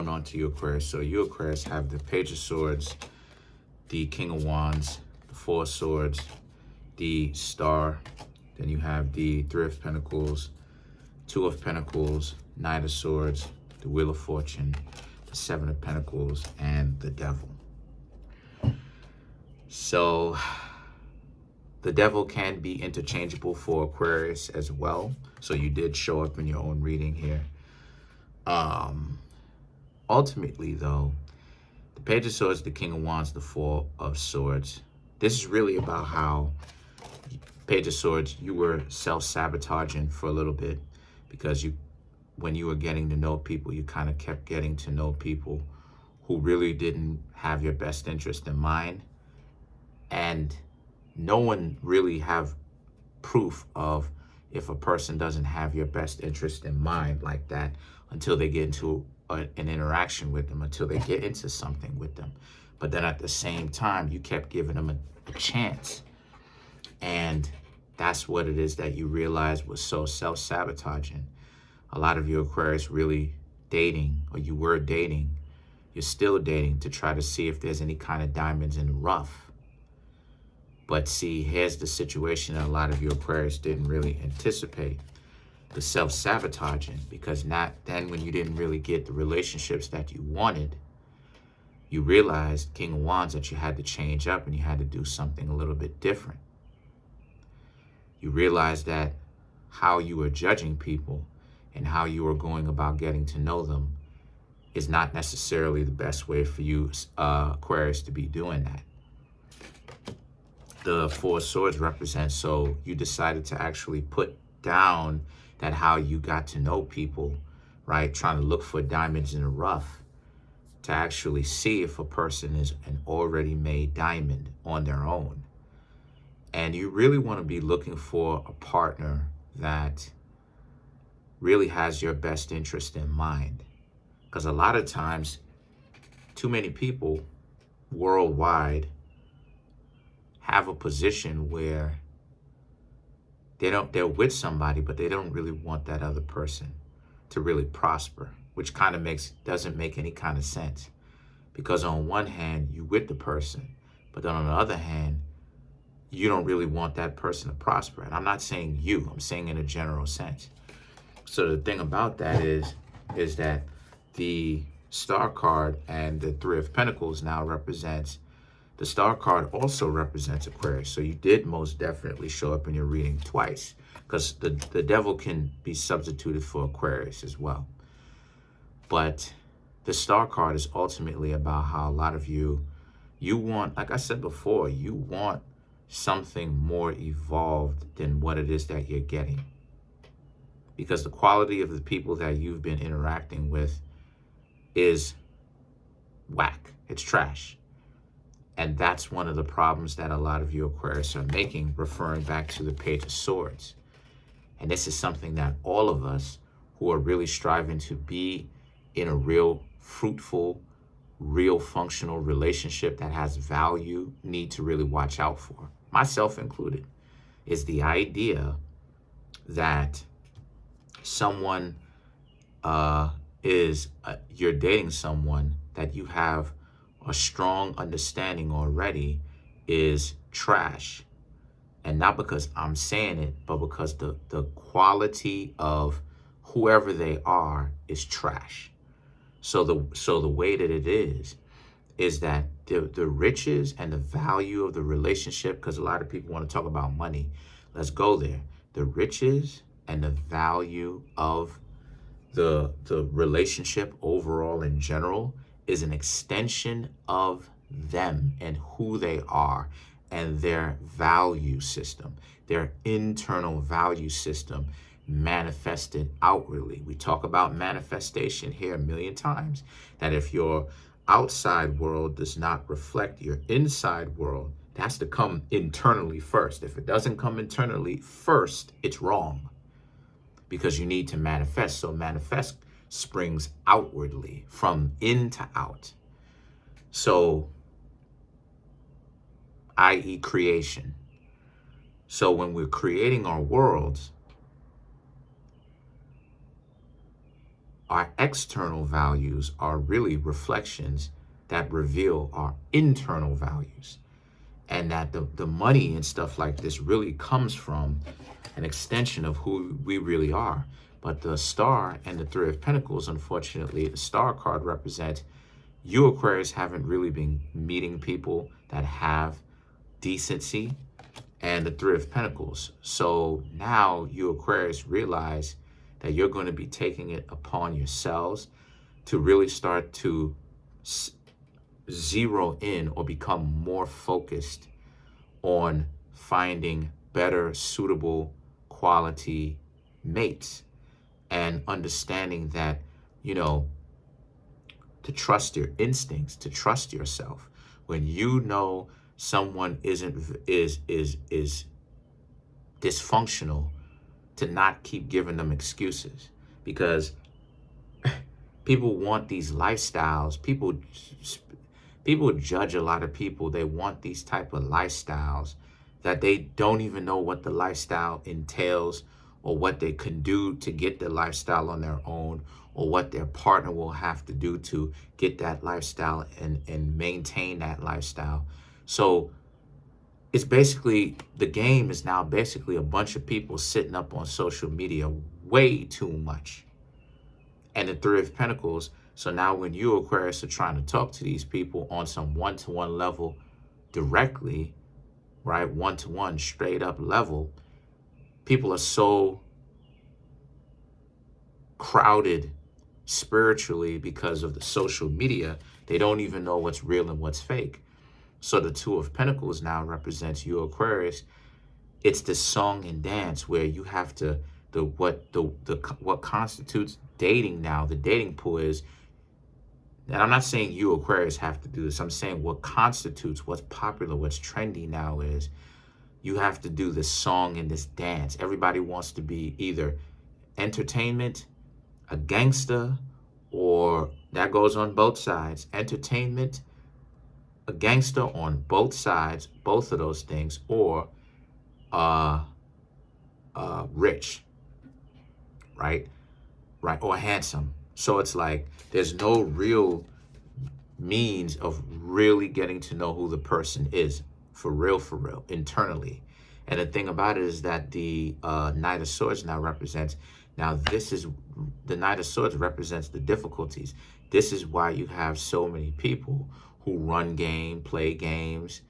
going on to you, Aquarius. So you, Aquarius, have the Page of Swords, the King of Wands, the Four of Swords, the Star. Then you have the Three of Pentacles, Two of Pentacles, Knight of Swords, the Wheel of Fortune, the Seven of Pentacles, and the Devil. So the Devil can be interchangeable for Aquarius as well. So you did show up in your own reading here. Ultimately, though, the Page of Swords, the King of Wands, the Four of Swords. This is really about how, Page of Swords, you were self-sabotaging for a little bit because when you were getting to know people, you kind of kept getting to know people who really didn't have your best interest in mind. And no one really have proof of if a person doesn't have your best interest in mind like that until they get into an interaction with them, until they get into something with them. But then at the same time, you kept giving them a chance. And that's what it is that you realized was so self-sabotaging. A lot of you Aquarius really dating, or you were dating, you're still dating to try to see if there's any kind of diamonds in the rough. But see, here's the situation that a lot of you Aquarius didn't really anticipate. The self-sabotaging, because then when you didn't really get the relationships that you wanted, you realized, King of Wands, that you had to change up and you had to do something a little bit different. You realized that how you were judging people and how you were going about getting to know them is not necessarily the best way for you, Aquarius, to be doing that. The Four of Swords represents, so you decided to actually put down that how you got to know people, right? Trying to look for diamonds in the rough to actually see if a person is an already made diamond on their own. And you really want to be looking for a partner that really has your best interest in mind. Because a lot of times, too many people worldwide have a position where they're with somebody, but they don't really want that other person to really prosper, which kind of doesn't make any kind of sense. Because on one hand, you with the person, but then on the other hand, you don't really want that person to prosper. And I'm not saying you, I'm saying in a general sense. So the thing about that is that the Star card and the Three of Pentacles now represents, the Star card also represents Aquarius. So you did most definitely show up in your reading twice, because the Devil can be substituted for Aquarius as well. But the Star card is ultimately about how a lot of you want, like I said before, you want something more evolved than what it is that you're getting. Because the quality of the people that you've been interacting with is whack. It's trash. And that's one of the problems that a lot of you Aquarius are making, referring back to the Page of Swords. And this is something that all of us who are really striving to be in a real fruitful, real functional relationship that has value need to really watch out for, myself included, is the idea that someone you're dating someone that you have a strong understanding already is trash. And not because I'm saying it, but because the quality of whoever they are is trash. So the way that it is that the riches and the value of the relationship, because a lot of people want to talk about money. Let's go there. The riches and the value of the relationship overall in general is an extension of them and who they are and their value system, their internal value system manifested outwardly. We talk about manifestation here a million times, that if your outside world does not reflect your inside world, it has to come internally first. If it doesn't come internally first, it's wrong, because you need to manifest. So manifest springs outwardly, from in to out. So, i.e. creation. So when we're creating our worlds, our external values are really reflections that reveal our internal values. And that the money and stuff like this really comes from an extension of who we really are. But the Star and the Three of Pentacles, unfortunately, the Star card represents you, Aquarius, haven't really been meeting people that have decency, and the Three of Pentacles. So now you, Aquarius, realize that you're going to be taking it upon yourselves to really start to zero in or become more focused on finding better, suitable, quality mates, and understanding that, you know, to trust your instincts, to trust yourself. When you know someone is dysfunctional, to not keep giving them excuses, because people want these lifestyles. People judge a lot of people. They want these type of lifestyles that they don't even know what the lifestyle entails, or what they can do to get the lifestyle on their own, or what their partner will have to do to get that lifestyle and maintain that lifestyle. So it's basically, the game is now basically a bunch of people sitting up on social media way too much. And the Three of Pentacles. So now when you, Aquarius, are trying to talk to these people on some one-to-one level directly, right? One-to-one, straight up level, people are so crowded spiritually because of the social media, they don't even know what's real and what's fake. So the Two of Pentacles now represents you, Aquarius. It's the song and dance where you have to, what constitutes dating now, the dating pool is, and I'm not saying you, Aquarius, have to do this. I'm saying what constitutes, what's popular, what's trendy now is you have to do this song and this dance. Everybody wants to be either entertainment, a gangster, or that goes on both sides. Entertainment, a gangster on both sides, both of those things, or rich, right? Right, or handsome. So it's like there's no real means of really getting to know who the person is for real, internally. And the thing about it is that the Knight of Swords now represents, now this is, the Knight of Swords represents the difficulties. This is why you have so many people who run game, play games,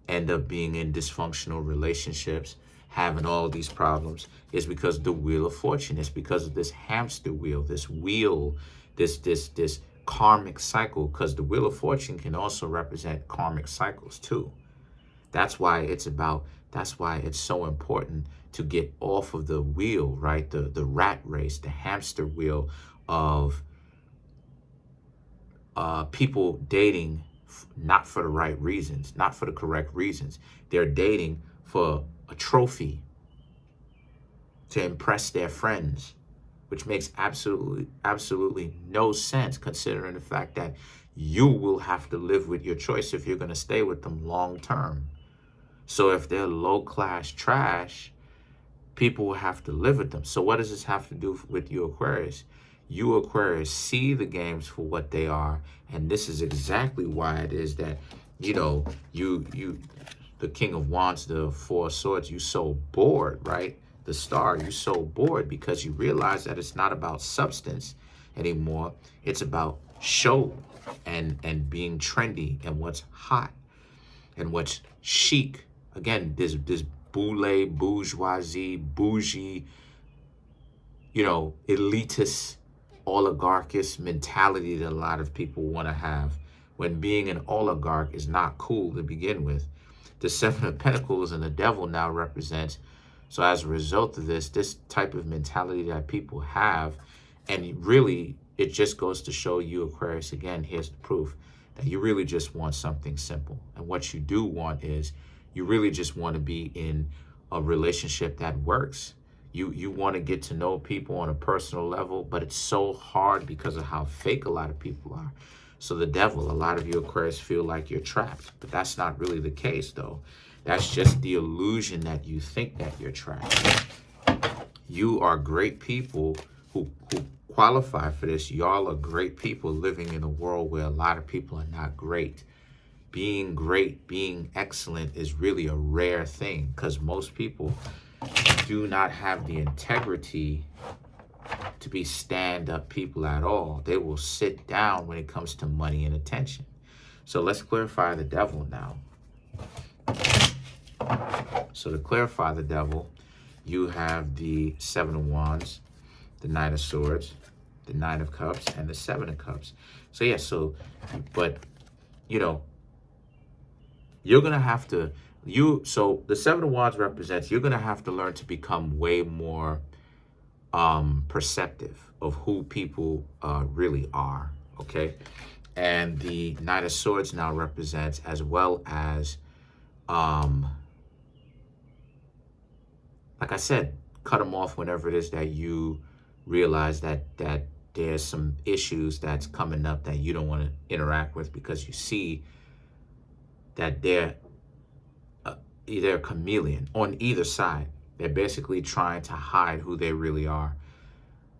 end up being in dysfunctional relationships, having all these problems, is because the Wheel of Fortune. It's because of this hamster wheel, this karmic cycle, because the Wheel of Fortune can also represent karmic cycles too. That's why it's so important to get off of the wheel, right? The rat race, the hamster wheel of people dating not for the right reasons, not for the correct reasons. They're dating for a trophy, to impress their friends, which makes absolutely no sense, considering the fact that you will have to live with your choice if you're going to stay with them long term. So if they're low-class trash, people will have to live with them. So what does this have to do with you, Aquarius? You, Aquarius, see the games for what they are, and this is exactly why it is that, you know, you the King of Wands, the Four of Swords, you so bored, right? The Star, you so bored because you realize that it's not about substance anymore. It's about show and being trendy and what's hot and what's chic. Again, this bourgeoisie, bougie, you know, elitist, oligarchist mentality that a lot of people want to have, when being an oligarch is not cool to begin with. The Seven of Pentacles and the Devil now represents, so as a result of this type of mentality that people have, and really, it just goes to show you, Aquarius, again, here's the proof, that you really just want something simple. And what you do want is, you really just want to be in a relationship that works. You want to get to know people on a personal level, but it's so hard because of how fake a lot of people are. So the Devil, a lot of you, Aquarius, feel like you're trapped, but that's not really the case, though. That's just the illusion that you think that you're trapped. You are great people who qualify for this, y'all are great people living in a world where a lot of people are not great. Being great, being excellent is really a rare thing, because most people do not have the integrity to be stand-up people at all. They will sit down when it comes to money and attention. So let's clarify the devil now. So to clarify the devil, you have the Seven of Wands, the Knight of Swords, the Nine of Cups, and the Seven of Cups. So yeah, but you know, you're gonna have to, so the Seven of Wands represents you're gonna have to learn to become way more perceptive of who people really are, okay? And the Knight of Swords now represents, as well as, like I said, cut them off whenever it is that you realize that there's some issues that's coming up that you don't want to interact with, because you see that they're a chameleon on either side. They're basically trying to hide who they really are,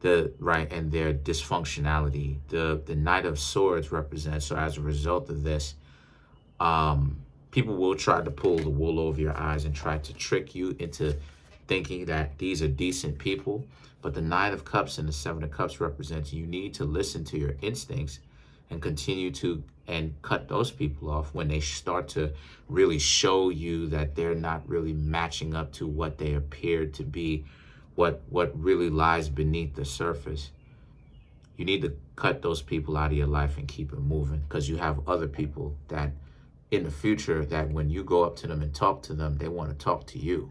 and their dysfunctionality. The Knight of Swords represents, so as a result of this, people will try to pull the wool over your eyes and try to trick you into thinking that these are decent people. But the Nine of Cups and the Seven of Cups represents you need to listen to your instincts and continue to cut those people off when they start to really show you that they're not really matching up to what they appear to be, what really lies beneath the surface. You need to cut those people out of your life and keep it moving, because you have other people that in the future that when you go up to them and talk to them, they want to talk to you.